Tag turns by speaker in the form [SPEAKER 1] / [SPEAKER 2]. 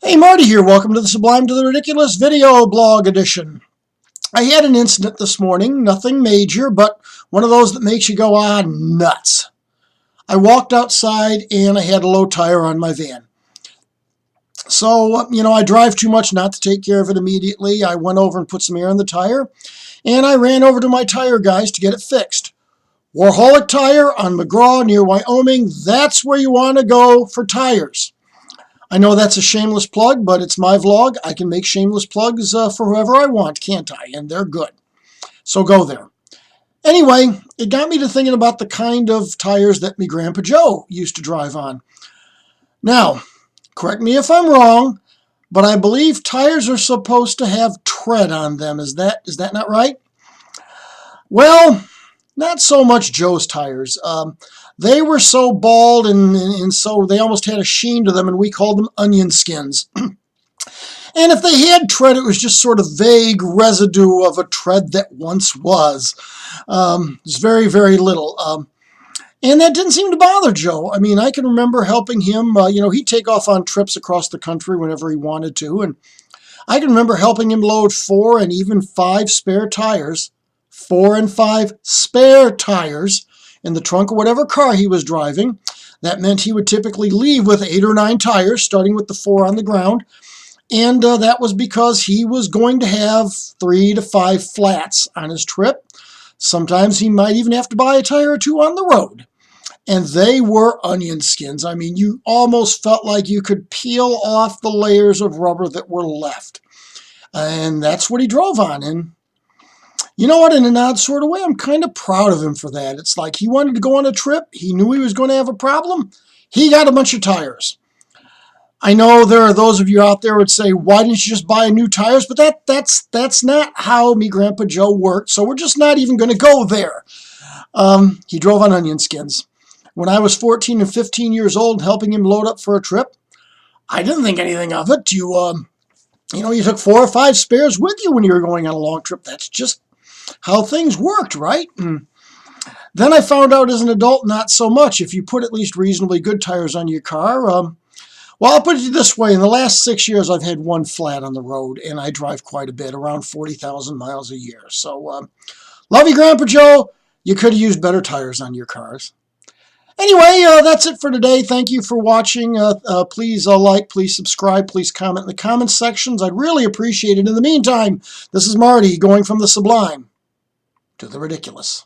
[SPEAKER 1] Hey, Marty here. Welcome to the Sublime to the Ridiculous video blog edition. I had an incident this morning, nothing major, but one of those that makes you go, nuts. I walked outside and I had a low tire on my van. So, I drive too much not to take care of it immediately. I went over and put some air in the tire, and I ran over to my tire guys to get it fixed. Warholic Tire on McGraw near Wyoming, that's where you want to go for tires. I know that's a shameless plug, but it's my vlog. I can make shameless plugs for whoever I want, can't I? And they're good. So go there. Anyway, it got me to thinking about the kind of tires that me Grandpa Joe used to drive on. Now, correct me if I'm wrong, but I believe tires are supposed to have tread on them. Is that not right? Well, not so much Joe's tires. They were so bald and so they almost had a sheen to them, and we called them Onionskins. And if they had tread, it was just sort of vague residue of a tread that once was. It's very, very little. And that didn't seem to bother Joe. I mean, I can remember helping him. He'd take off on trips across the country whenever he wanted to. And I can remember helping him load 4 and even 5 spare tires. 4 and 5 spare tires in the trunk of whatever car he was driving. That meant he would typically leave with 8 or 9 tires, starting with the 4 on the ground. And that was because he was going to have 3 to 5 flats on his trip. Sometimes he might even have to buy a tire or 2 on the road. And they were Onionskins. I mean, you almost felt like you could peel off the layers of rubber that were left. And that's what he drove on. And you know what, in an odd sort of way, I'm kind of proud of him for that. It's like he wanted to go on a trip. He knew he was going to have a problem. He got a bunch of tires. I know there are those of you out there who would say, why didn't you just buy new tires? But that's not how me Grandpa Joe worked, so we're just not even going to go there. He drove on Onionskins. When I was 14 and 15 years old helping him load up for a trip, I didn't think anything of it. You took 4 or 5 spares with you when you were going on a long trip. That's just how things worked, right? And then I found out as an adult, not so much. If you put at least reasonably good tires on your car, well, I'll put it this way. In the last 6 years, I've had 1 flat on the road, and I drive quite a bit, around 40,000 miles a year. So, love you, Grandpa Joe. You could have used better tires on your cars. Anyway, that's it for today. Thank you for watching. Please like, please subscribe, please comment in the comments sections. I'd really appreciate it. In the meantime, this is Marty going from the Sublime to the Ridiculous.